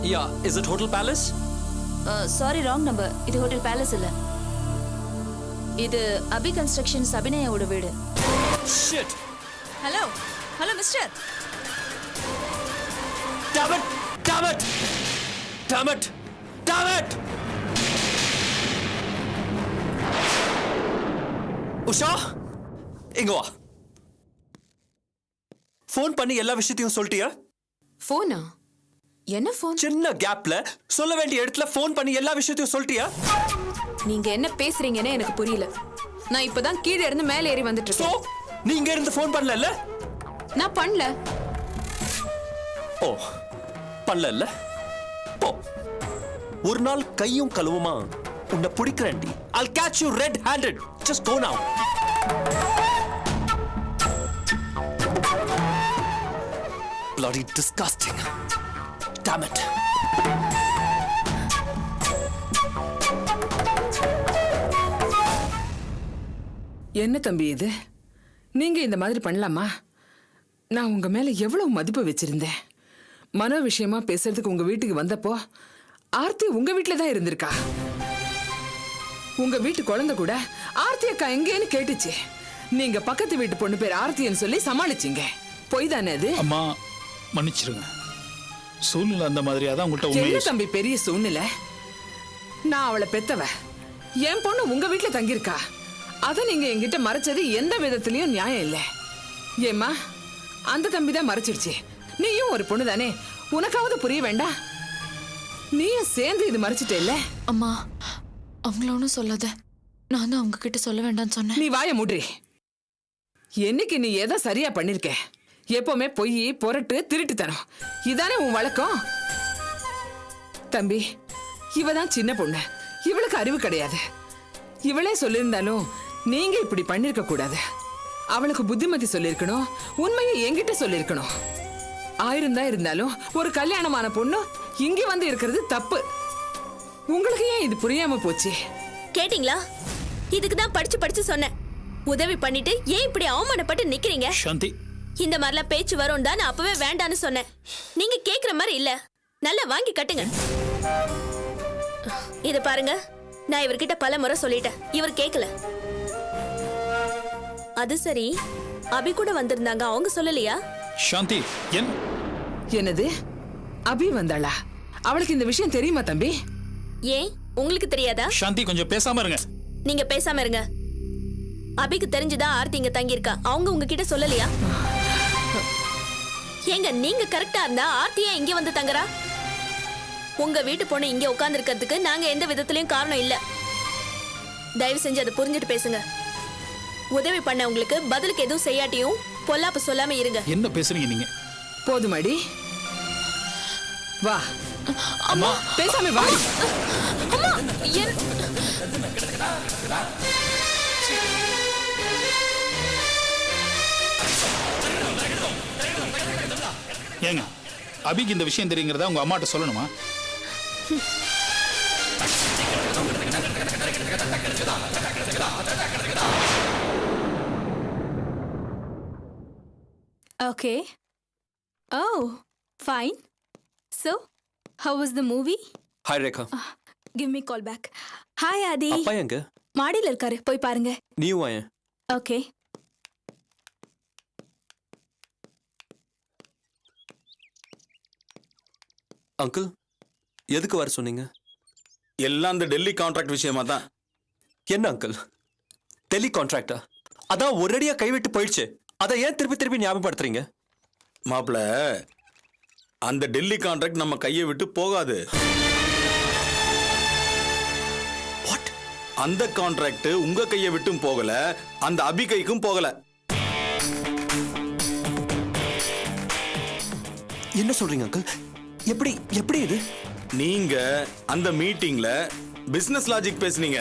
Yeah, is it Hotel Palace? Sorry wrong number. இது hotel palace இல்ல. இது அபி constructions அபிநயாவோட வீடு. Shit! Hello hello mister. Damn it! Damn it! Damn it! Damn it! Usha இங்க வா. Phone பண்ணி எல்லா விஷயத்தையும் சொல்லிட்டியா? ஃபோனா? என்ன ஃபோன்? சின்ன கேப்ல சொல்ல வேண்டிய இடத்துல ஃபோன் பண்ணி எல்லா விஷயத்தையும் சொல்லிட்டியா? நீங்க என்ன பேசுறீங்கன்னு எனக்கு புரியல. நான் இப்பதான் கீழே இருந்து மேலே ஏறி வந்துட்டு சோ இருக்கேன். நீ இங்க இருந்து ஃபோன் பண்ணல? நான் பண்ணல. ஓ பண்ணல. போ. ஒரு நாள் கையும் கழுவுமா உன்னை பிடிக்கிறேன்டி. I'll catch you red-handed. Just go now. Bloody disgusting. Damn it. என்ன தம்பி இது? நீங்க இந்த மாதிரி பண்ணலாமா? நான் உங்க மேல எவ்வளவு மதிப்பு வச்சிருந்தேன். மனோ விஷயமா பேசுறதுக்கு உங்க வீட்டுக்கு வந்தப்போ ஆர்த்தி உங்க வீட்டுல தான் இருந்திருக்கா. உங்க வீட்டு குழந்தை கூட ஆர்த்தி அக்கா எங்கேன்னு கேட்டுச்சு. நீங்க பக்கத்து வீட்டு பொண்ணு பேர் ஆர்த்தின்னு சொல்லி சமாளிச்சீங்க. பொய் தானே அது? அம்மா மன்னிச்சிருங்க, சூழ்நிலை அந்த மாதிரியா தான் உங்கள்கிட்ட என்ன உண்மையை தம்பி பெரிய சூழ்நிலை? நான் அவளை பெத்தவ. என் பொண்ணு உங்க வீட்டுல தங்கியிருக்கா. அத நீங்க என்கிட்ட மறைச்சது எந்த விதத்திலயும் நியாயம் இல்லை. ஏம்மா அந்த தம்பி தான் மறைச்சிடுச்சு. நீயும் ஒரு பொண்ணு தானே, உனக்காவது புரிய வேண்டாம்? நீயும் சேர்ந்து இது மறைச்சிட்ட இல்ல? அம்மா அவங்கள ஒன்றும் சொல்லாத. நான் தான் அவங்க கிட்ட சொல்ல வேண்டாம்னு சொன்னேன். நீ வாய மூடுறி. என்னைக்கு நீ எதை சரியா பண்ணிருக்க? எப்பவுமே பொய், பொரட்டு, திருட்டுத்தனம் இதானே உன் வழக்கம். தம்பி இவதான் சின்ன பொண்ணு, இவளுக்கு அறிவு கிடையாது. இவளே சொல்லியிருந்தாலும் நீங்க இப்படி பண்ணிருக்க கூடாது. அவளுக்கு புத்திமதி சொல்லிருக்கணும், உண்மையை என்கிட்ட சொல்லிருக்கணும். ஆயிரம் தான் இருந்தாலும் ஒரு கல்யாணமான பொண்ணு இங்க வந்து இருக்கிறது தப்பு. உங்களுக்கு ஏன் இது புரியாம போச்சு? கேட்டிங்களா? இதுக்கு தான் படிச்சு படிச்சு சொன்னேன். உதவி பண்ணிட்டு ஏன் இப்படி அவமானப்பட்டு நிக்கிறீங்க? சாந்தி, இந்த மாதிரிலாம் பேச்சு வரும் தான் நான் அப்பவே வேண்டான்னு சொன்னேன். நீங்க கேக்குற மாதிரி இல்ல. நல்லா வாங்கி கட்டுங்க. இத பாருங்க, நான் இவர்கிட்ட பல முறை சொல்லிட்டேன், இவர் கேட்கல. அது சரி, அபி கூட வந்திருந்தாங்க, அவங்க சொல்லலையா? சாந்தி என்னது? அபி வந்தாளா? அவளுக்கு இந்த விஷயம் தெரியுமா தம்பி? ஏன் உங்களுக்கு தெரியாதா? சாந்தி கொஞ்சம் பேசாம இருங்க. நீங்க பேசாம இருங்க. அபிக்கு தெரிஞ்சுதான் ஆர்த்தி இங்க தங்கியிருக்கா. அவங்க உங்ககிட்ட சொல்லலையா? ஏங்க நீங்க கரெக்டா இருந்தா ஆர்த்தியா இங்க வந்து தங்குறா? உங்க வீட்டு பொண்ணு இங்க உட்கார்ந்து இருக்கிறதுக்கு நாங்க எந்த விதத்திலயும் காரணம் இல்ல. தயவு செஞ்சு அதை புரிஞ்சுட்டு பேசுங்க. உதவி பண்ண உங்களுக்கு பதிலுக்கு எதுவும் செய்யாட்டியும் பொல்லாப்பு சொல்லாம இருங்க. என்ன பேசுறீங்க நீங்க? போதுமாடி, வா. அம்மா பேசாம வா. அம்மா ஏங்க, அபிக்கு இந்த விஷயம் தெரியுங்கிறதா உங்க அம்மாட்ட சொல்லணுமா? Okay. Oh, fine. So, how was the movie? Hi Rekha. Give me call back. Hi Adi. அப்பா எங்க? மாடியில இருக்காரு, போய் பாருங்க. நீயும் வாயேன். Okay. அங்கிள் எதுக்கு வர சொன்னீங்க? எல்லாம் அந்த டெல்லி கான்ட்ராக்ட் விஷயமா தான். என்ன அங்கிள், டெல்லி கான்ட்ராக்டா? அதான் ஒரேடியா கைவிட்டு போயிடுச்சு. அதை ஏன் திருப்பி திருப்பி ஞாபகப்படுத்துறீங்க? மாப்பிள, அந்த டெல்லி கான்ட்ராக்ட் நம்ம கையை விட்டு போகாது. வாட்? அந்த கான்ட்ராக்ட் உங்க கையை விட்டும் போகல, அந்த அபி கைக்கும் போகல. என்ன சொல்றீங்க அங்கிள்? எப்படி எப்படி இது? நீங்க அந்த மீட்டிங்ல பிசினஸ் லாஜிக் பேசுனீங்க,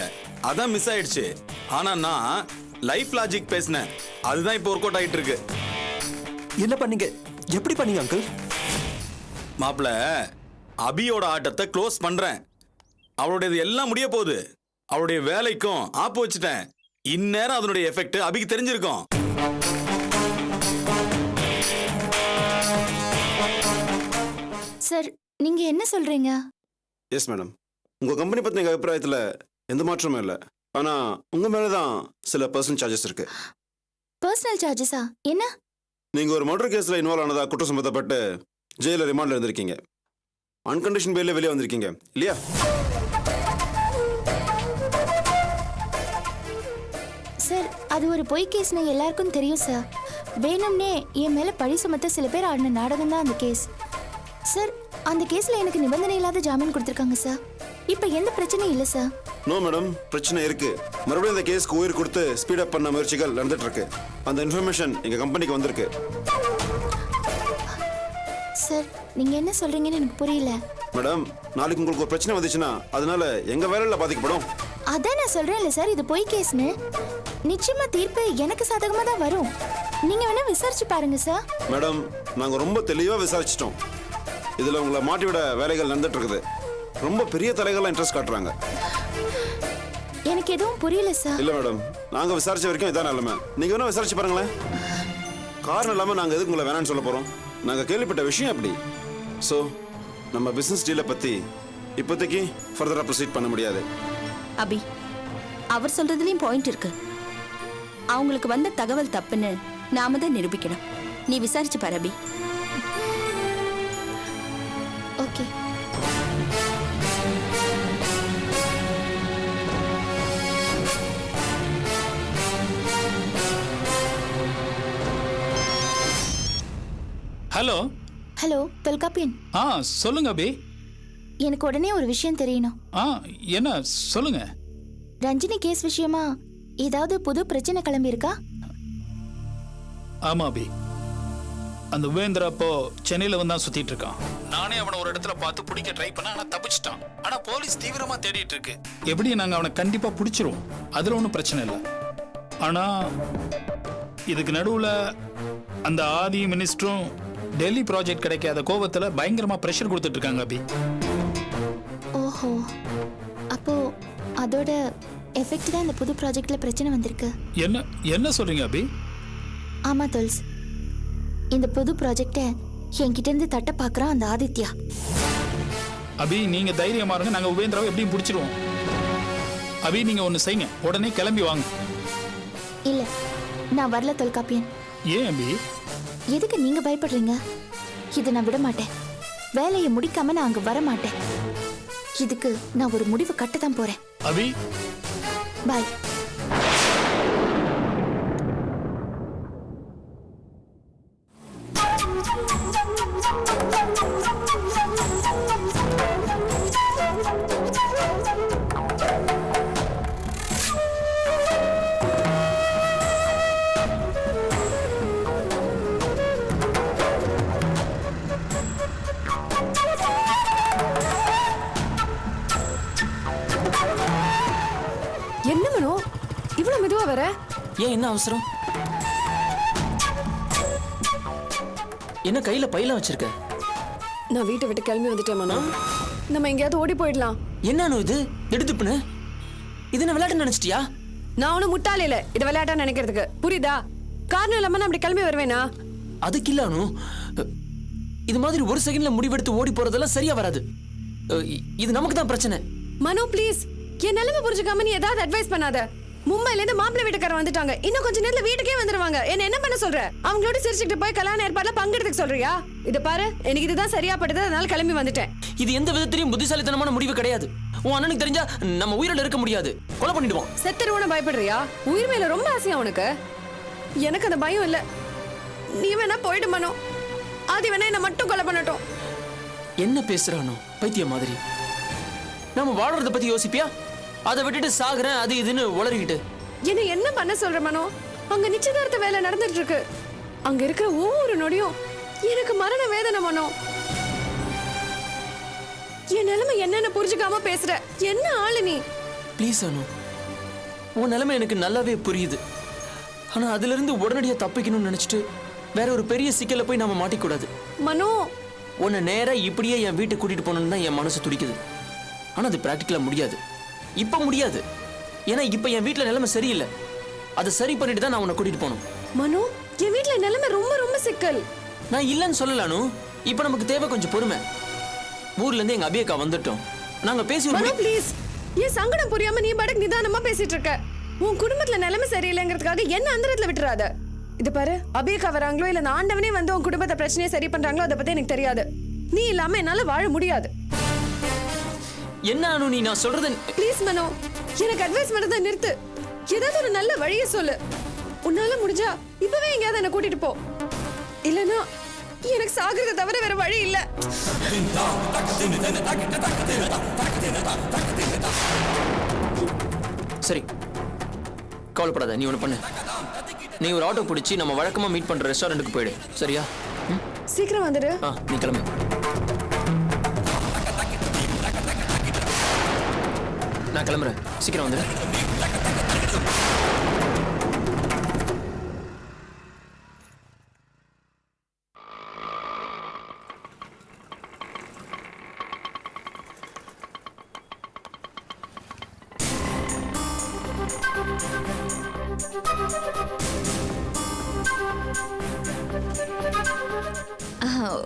அதான் மிஸ் ஆயிடுச்சு. ஆனா நான் லைஃப் லாஜிக் பேசினேன், அதுதான் இப்போ ஒர்க் அவுட் ஆயிட்டு இருக்கு. என்ன பண்ணீங்க? எப்படி பண்ணீங்க அங்கிள்? மாப்பிள, அபியோட ஆட்டத்தை க்ளோஸ் பண்றேன். அவளுடையது எல்லாம் முடிய போகுது. அவளுடைய வேலைக்கும் ஆப்பு வச்சுட்டேன். இந்நேரம் அதனுடைய எஃபெக்ட் அபிக்கு தெரிஞ்சிருக்கும். சார், நீங்க என்ன சொல்றீங்க? எஸ் மேடம், உங்கள் கம்பெனி பற்றின எங்கள் அபிப்பிராயத்தில் எந்த மாற்றமும் இல்லை. ஆனால் உங்கள் மேலே தான் சில பர்சனல் சார்ஜஸ் இருக்கு. பர்சனல் சார்ஜஸா? என்ன? நீங்கள் ஒரு மர்டர் கேஸில் இன்வால்வ் ஆனதா குற்றம் சுமத்தப்பட்டு ஜெயிலில் ரிமாண்டில் இருந்திருக்கீங்க. அன்கண்டிஷன் பெயிலில் வெளியே வந்திருக்கீங்க இல்லையா? சார், அது ஒரு பொய் கேஸ்னு எல்லாருக்கும் தெரியும் சார். வேணும்னே என் மேல பழி சுமத்த சில பேர் ஆடின நாடகம் தான் அந்த கேஸ். சார், அந்த கேஸ்ல எனக்கு நிபந்தனை இல்லாத ஜாமீன் கொடுத்துருக்காங்க சார். இப்ப எந்த பிரச்சனையும் இல்லை சார். நோ மேடம், பிரச்சனை இருக்கு. மறுபடியும் இந்த கேஸ்க்கு உயிர் கொடுத்து ஸ்பீடப் பண்ண முயற்சிகள் நடந்துட்டு இருக்கு. அந்த இன்ஃபர்மேஷன் எங்கள் கம்பெனிக்கு வந்திருக்கு. சார், நீங்க என்ன சொல்றீங்கன்னு எனக்கு புரியல. மேடம், நாளைக்கு உங்களுக்கு ஒரு பிரச்சனை வந்துச்சுன்னா அதனால எங்கள் வேலையில் பாதிக்கப்படும். அதான் நான் சொல்றேன்ல சார், இது பொய் கேஸ்னு. நிச்சயமா தீர்ப்பு எனக்கு சாதகமா தான் வரும். நீங்க வேணா விசாரிச்சு பாருங்க சார். மேடம், நாங்கள் ரொம்ப தெளிவாக விசாரிச்சிட்டோம். இதில் உங்களை மாட்டிவிட வேலைகள் நடந்துட்டு இருக்குது. ரொம்ப பெரிய தலைகள்லாம் இன்ட்ரெஸ்ட் காட்டுறாங்க. எனக்கு எதுவும் புரியல சார். இல்லை மேடம், நாங்கள் விசாரிச்ச வரைக்கும் இதான் நிலைமை. நீங்கள் வேணா விசாரிச்சு பாருங்களேன். காரணம் இல்லாமல் நாங்கள் எதுக்கு உங்களை வேணான்னு சொல்ல போகிறோம்? நாங்கள் கேள்விப்பட்ட விஷயம் அப்படி. ஸோ நம்ம பிஸ்னஸ் டீலை பற்றி இப்போதைக்கு ஃபர்தராக ப்ரொசீட் பண்ண முடியாது. அபி, அவர் சொல்றதுலயும் பாயிண்ட் இருக்கு. அவங்களுக்கு வந்த தகவல் தப்புன்னு நாம தான் நிரூபிக்கணும். நீ விசாரிச்சு பாரு அபி. ஓகே. ஹலோ. ஹலோ தொல்காப்பியன். சொல்லுங்க அபி. எனக்கு உடனே ஒரு விஷயம் தெரியணும். என்ன சொல்லுங்க. ரஞ்சினி கேஸ் விஷயமா ஏதாவது புது பிரச்சனை கிளம்பி இருக்கா? ஆமா அபி, அந்த உபேந்திரா அப்போ சென்னையில வந்து தான் சுத்திட்டு இருக்கான். நானே அவனை ஒரு இடத்துல பார்த்து பிடிக்க ட்ரை பண்ண, ஆனா தப்பிச்சிட்டான். ஆனா போலீஸ் தீவிரமா தேடிட்டு இருக்கு. எப்படி நாங்க அவனை கண்டிப்பா பிடிச்சிருவோம், அதுல ஒன்றும் பிரச்சனை இல்லை. ஆனா இதுக்கு நடுவுல அந்த ஆதி மினிஸ்டரும் டெல்லி ப்ராஜெக்ட் கிடைக்காத கோபத்துல பயங்கரமா பிரஷர் கொடுத்துட்டு இருக்காங்க அபி. ஓஹோ, அப்போ அதோட எஃபெக்ட் தான் இந்த புது ப்ராஜெக்ட்ல பிரச்சனை வந்திருக்கு. என்ன என்ன சொல்றீங்க அபி? ஆமா தொல்ஸ், இந்த புது ப்ராஜெக்ட என்கிட்ட இருந்து தட்ட பாக்குறான் அந்த ஆதித்யா. அபி, நீங்க தைரியமா இருங்க, நாங்க உபேந்திராவை எப்படியும் பிடிச்சிருவோம். அபி, நீங்க ஒண்ணு செய்யுங்க, உடனே கிளம்பி வாங்க. இல்ல, நான் வரல தொல்காப்பியன். ஏன் அபி? எதுக்கு நீங்க பயப்படுறீங்க? இதை நான் விட மாட்டேன். வேலையை முடிக்காம நான் அங்க வர மாட்டேன். இதுக்கு நான் ஒரு முடிவு கட்ட தான் போறேன். அபி, பாய். என்ன மனோ இவ்வளவு மெதுவா வர? ஏன், என்ன அவசரம்? என்ன கையில பையெல்லாம் வச்சிருக்க? நான் வீட்டை விட்டு கிளம்பி வந்துட்டேன் மனோ. நம்ம எங்கேயாவது ஓடி போயிடலாம். என்னன்னு இது எடுத்துப்புன்னு? இது என்ன விளையாட்டு நினைச்சிட்டியா? நான் ஒன்னும் முட்டாள இல்ல இதை விளையாட்டா நினைக்கிறதுக்கு, புரியுதா? காரணம் இல்லாம நான் அப்படி கிளம்பி வருவேனா? அதுக்கு இல்லானு இது மாதிரி ஒரு செகண்ட்ல முடிவெடுத்து ஓடி போறதெல்லாம் சரியா வராது. இது நமக்கு தான் பிரச்சனை. மனோ ப்ளீஸ், என் நிலைமை புரிஞ்சுக்காம நீ ஏதாவது அட்வைஸ் பண்ணாத. மும்பைல இருந்து மாப்பிள்ளை வீட்டுக்காரர் வந்துட்டாங்க. இன்னும் கொஞ்ச நேரத்துல வீட்டுக்கே வந்துருவாங்க. என்ன பண்ண சொல்ற? அவங்களோட சிரிச்சுட்டு போய் கல்யாண ஏற்பாடுல பங்கெடுத்துக்க சொல்றியா? இத பாரு, எனக்கு இதுதான் சரியா படுது, அதனால கிளம்பி வந்துட்டேன். இது எந்த விதத்திலையும் புத்திசாலித்தனமான முடிவு கிடையாது. உன் அண்ணனுக்கு தெரிஞ்சா நம்ம உயிரோட இருக்க முடியாது, கொலை பண்ணிடுவான். செத்துருவோன்னு பயப்படுறியா? உயிர் மேல ரொம்ப ஆசையா உனக்கு? எனக்கு அந்த பயம் இல்ல. நீ வேணா போயிடு மனோ. ஆதி வேணா என்ன மட்டும் கொலை பண்ணட்டும். என்ன பேசுறானோ பைத்தியம் மாதிரி. நாம வாழறத பத்தி யோசிப்பியா? அதை விட்டுட்டு சாகுறேன் அது இதுன்னு உளறிக்கிட்டு என்ன பண்ண சொல்ற மனோ? அங்க நிச்சயதார்த்த வேலை நடந்துட்டு இருக்கு. அங்க இருக்கிற ஒவ்வொரு நொடியும் எனக்கு மரண வேதனை மனோ. என் நிலைமை என்னன்னு புரிஞ்சுக்காம பேசுற. என்ன ஆளு நீ? ப்ளீஸ் அனு, உன் நிலைமை எனக்கு நல்லாவே புரியுது. ஆனா அதுல இருந்து உடனடியா தப்பிக்கணும்னு நினைச்சிட்டு வேற ஒரு பெரிய சிக்கல்ல போய் நாம மாட்டிக்கூடாது. மனோ, உன்னை நேரா இப்படியே என் வீட்டுக்கு கூட்டிட்டு போகணும்னு தான் என் மனசு துடிக்குது. ஆனா அது பிராக்டிக்கலா முடியாது. இப்ப முடியாது. ஏன்னா இப்ப என் வீட்டுல நிலைமை சரியில்லை. அதை சரி பண்ணிட்டு தான் நான் உன்னை கூட்டிட்டு போகணும். மனோ, என் வீட்டுல நிலைமை ரொம்ப ரொம்ப சிக்கல். நான் இல்லைன்னு சொல்லலானு. இப்ப நமக்கு தேவை கொஞ்சம் பொறுமை. ஊர்ல இருந்து எங்க அபியக்கா வந்துட்டோம். நாங்க பேசி ஒரு மனோ ப்ளீஸ், என் சங்கடம் புரியாம நீ பாட்டுக்கு நிதானமா பேசிட்டு இருக்க. உன் குடும்பத்துல நிலைமை சரியில்லைங்கிறதுக்காக என்ன அந்தரத்துல விட்டுறாத. இது பாரு, அபியக்கா வராங்களோ இல்ல நான் ஆண்டவனே வந்து உன் குடும்பத்தை பிரச்சனையை சரி பண்றாங்களோ அதை பத்தி எனக்கு தெரியாது. நீ இல்லாம என்னால வாழ முடியாது. என்ன அனு நீ நான் சொல்றது ப்ளீஸ் மனோ, எனக்கு அட்வைஸ் பண்றதை நிறுத்து. ஏதாவது ஒரு நல்ல வழியை சொல்லு. உன்னால முடிஞ்சா இப்பவே எங்கேயாவது என்ன கூட்டிட்டு போ. இல்லனா எனக்கு சாகிறத தவிர வேற வழி இல்ல. சரி, கவலைப்படாத. நீ ஒண்ணு பண்ணு, நீ ஒரு ஆட்டோ பிடிச்சி நம்ம வழக்கமா மீட் பண்ற ரெஸ்டாரண்ட்டுக்கு போயிடு. சரியா? சீக்கிரம் வந்துடு. நீ கிளம்பு. நான் கிளம்புறேன், சீக்கிரம் வந்துடு.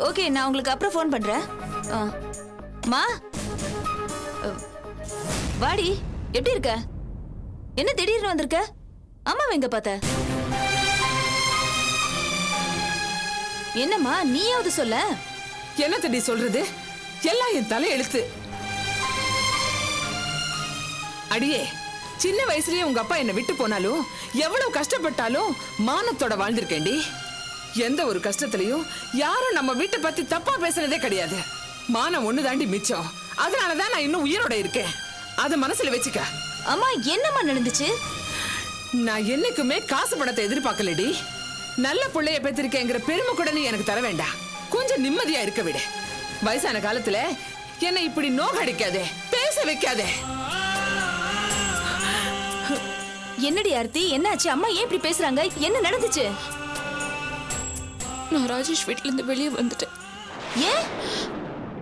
ஓகே, நான் உங்களுக்கு அப்புறம் ஃபோன் பண்றேன். மா, வாடி. எப்படி இருக்க? என்ன திடீர்னு வந்திருக்க? அம்மா எங்க பார்த்த? என்னம்மா நீயாவது சொல்ல. என்ன தடி சொல்றது? எல்லாம் என் தலை எழுத்து. அடியே, சின்ன வயசுலயே உங்க அப்பா என்னை விட்டு போனாலும் எவ்வளவு கஷ்டப்பட்டாலும் மானத்தோட வாழ்ந்திருக்கேன்டி. எந்த ஒரு கஷ்டத்திலையும் யாரும் நம்ம வீட்டை பத்தி தப்பா பேசுனதே கிடையாது. மானம் ஒண்ணு தாண்டி மிச்சம். அதனாலதான் நான் இன்னும் உயிரோட இருக்கேன். அத மனசுல வச்சுக்க. அம்மா என்னம்மா நடந்துச்சு? நான் என்னைக்குமே காசு பணத்தை எதிர்பார்க்கலடி. நல்ல பிள்ளைய பெற்றிருக்கேங்கிற பெருமை கூட நீ எனக்கு தர வேண்டாம். கொஞ்சம் நிம்மதியா இருக்க விடு. வயசான காலத்துல என்னை இப்படி நோகடிக்காதே, பேச வைக்காதே. என்னடி ஆர்த்தி, என்னாச்சு? அம்மா ஏன் இப்படி பேசுறாங்க? என்ன நடந்துச்சு? நான் ராஜேஷ் வீட்ல இருந்து வெளியே வந்துட்டேன். ஏன்?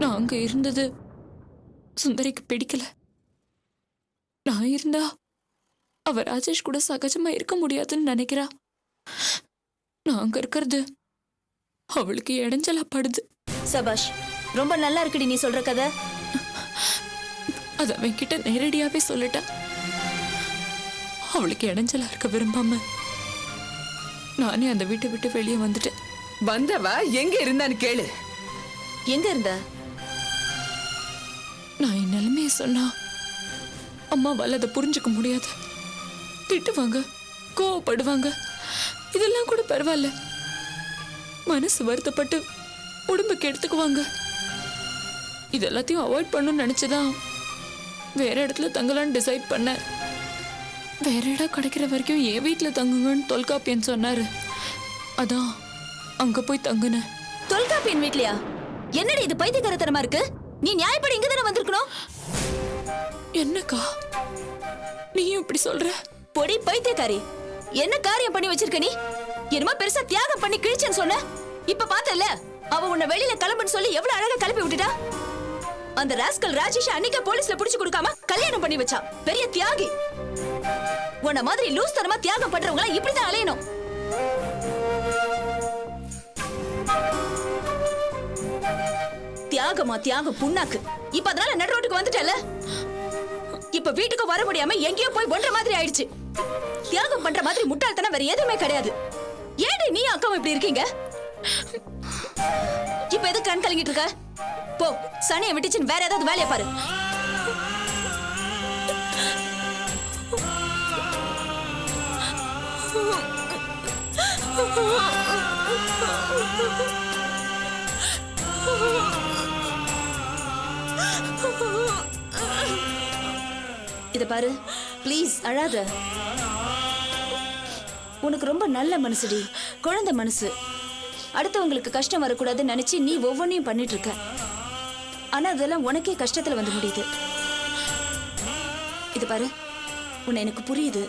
நான் அங்க இருந்தது சுந்தரிக்கு பிடிக்கல. நான் இருந்தா அவ ராஜேஷ் கூட சகஜமா இருக்க முடியாதுன்னு நினைக்கிறா. நான் அங்க இருக்கிறது அவளுக்கு இடைஞ்சலா படுது. சபாஷ், ரொம்ப நல்லா இருக்குடி நீ சொல்ற கதை. அது அவன் கிட்ட நேரடியாவே சொல்லிட்டா. அவளுக்கு இடைஞ்சலா இருக்க விரும்பாம நானே அந்த வீட்டை விட்டு வெளியே வந்துட்டேன். வந்தவ எங்க இருந்தான்னு கேளு. எங்க இருந்த? நான் என் நிலைமைய சொன்னா அம்மாவால் அதை புரிஞ்சுக்க முடியாது. திட்டுவாங்க, கோவப்படுவாங்க. இதெல்லாம் கூட பரவாயில்ல, மனசு வருத்தப்பட்டு உடம்புக்கு எடுத்துக்குவாங்க. இதெல்லாத்தையும் அவாய்ட் பண்ணணும்னு நினைச்சுதான் வேற இடத்துல தங்கலான்னு டிசைட் பண்ண. வேற இடம் கிடைக்கிற வரைக்கும் என் வீட்டுல தங்குங்கன்னு தொல்காப்பியன் சொன்னாரு. அதான் அங்க போய் தங்குன. தொல்காப்பியன் வீட்லயா? என்னடி இது பைத்தியக்காரத்தனமா இருக்கு? நீ நியாயப்படி இங்க தானே வந்திருக்கணும். என்னக்கா நீயும் இப்படி சொல்ற? பொடி பைத்தியக்காரி, என்ன காரியம் பண்ணி வச்சிருக்க நீ? என்னமா பெருசா தியாகம் பண்ணி கிழிச்சேன்னு சொன்ன. இப்ப பார்த்தல, அவ உன்னை வெளியில கிளம்புன்னு சொல்லி எவ்வளவு அழகா கிளப்பி விட்டுட்டா. அந்த ராஸ்கல் ராஜேஷ் அன்னைக்கு போலீஸ்ல புடிச்சு கொடுக்காம கல்யாணம் பண்ணி வச்சா. பெரிய தியாகி. உன்ன மாதிரி லூஸ் தரமா தியாகம் பண்றவங்க இப்படிதான் அலையணும். தியாகமா தியாகம் புண்ணாக்கு. இப்ப அதனால நடு ரோட்டுக்கு வந்துட்டல. இப்ப வீட்டுக்கு வர முடியாம எங்கேயோ போய் ஒன்ற மாதிரி ஆயிடுச்சு. தியாகம் பண்ற மாதிரி முட்டாள்தனம் வேற எதுவுமே கிடையாது. ஏடி நீ அக்காவும் இப்படி இருக்கீங்க? இப்ப எது கண் கலங்கிட்டு இருக்க? போ, சனியை விட்டுச்சு வேற ஏதாவது வேலையை பாரு. இத பாரு, ப்ளீஸ் அழாத. உனக்கு ரொம்ப நல்ல மனசுடி, குழந்தை மனசு. அடுத்தவங்களுக்கு கஷ்டம் வரக்கூடாதுன்னு நினைச்சு நீ ஒவ்வொன்றையும் பண்ணிட்டு இருக்க. ஆனா அதெல்லாம் உனக்கே கஷ்டத்துல வந்து முடியுது. இது பாரு, உன்னை எனக்கு புரியுது.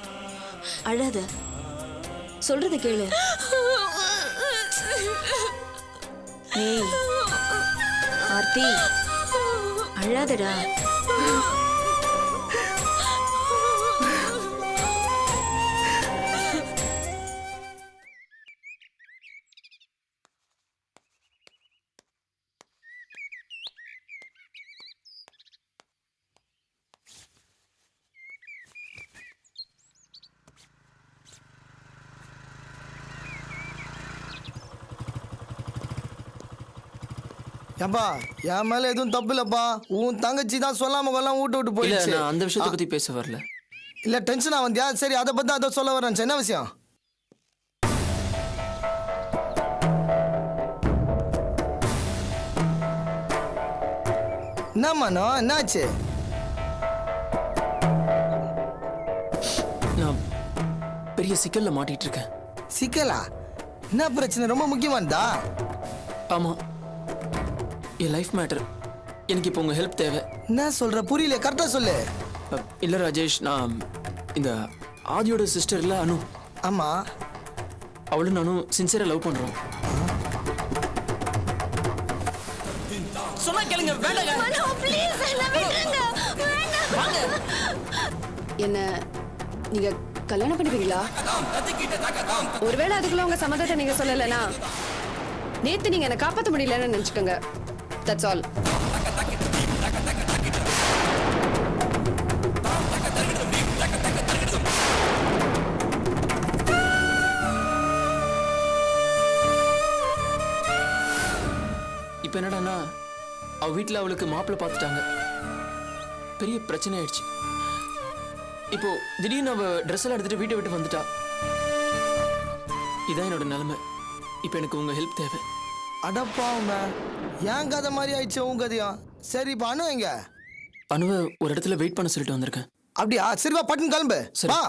அழாத, சொல்றத கேளு. ஏய் ஆர்த்தி, அழாதடா. ஏப்பா என் மேல எதுவும் தப்பு இல்லப்பா. உன் தங்கச்சி தான் சொல்லாம கொல்லாம் வீட்டு விட்டு இல்ல போயிடுச்சு. நான் அந்த விஷயத்தை பத்தி பேச வரல. இல்ல டென்ஷனா வந்தியா? சரி அதை பத்தி அதை சொல்ல வரேன். என்ன விஷயம்? என்ன மனோ, என்னாச்சு? நான் பெரிய சிக்கல்ல மாட்டிட்டு இருக்கேன். சிக்கலா? என்ன பிரச்சனை? ரொம்ப முக்கியமானதா? ஆமா, என் லைஃப் மேட்டர். எனக்கு இப்போ உங்க ஹெல்ப் தேவை. என்ன சொல்ற? புரியல, கரெக்டா சொல்லு. இல்ல ராஜேஷ், நான் இந்த ஆதியோட சிஸ்டர்ல அனு. ஆமா. அவளும் நானும் சின்சியரா லவ் பண்றோம். சொன்னா கேளுங்க. வேண்டாங்க. என்ன நீங்க கல்யாணம் பண்ணிப்பீங்களா? ஒருவேளை அதுக்குள்ள உங்க சம்மதத்தை நீங்க சொல்லலைன்னா நேத்து நீங்க என்ன காப்பாற்ற முடியலன்னு நினைச்சுக்கோங்க. That's all. இப்போ என்னடான்னா அவ வீட்டில் அவளுக்கு மாப்பிள்ளை பார்த்துட்டாங்க. பெரிய பிரச்சனை ஆயிடுச்சு. இப்போ திடீர்னு அவ ட்ரெஸ் எல்லாம் எடுத்துட்டு வீட்டை விட்டு வந்துட்டா. இதான் என்னோட நிலைமை. இப்போ எனக்கு உங்க ஹெல்ப் தேவை. அடப்பாவுங்க, ஏன் கதை மாதிரி ஆயிடுச்சு உன் கதையும். சரி இப்போ அனு எங்க? அனுவை ஒரு இடத்துல வெயிட் பண்ண சொல்லிட்டு வந்திருக்கேன். அப்படியா? சரிவா, பட்டுன்னு கிளம்பு. சரி. வா.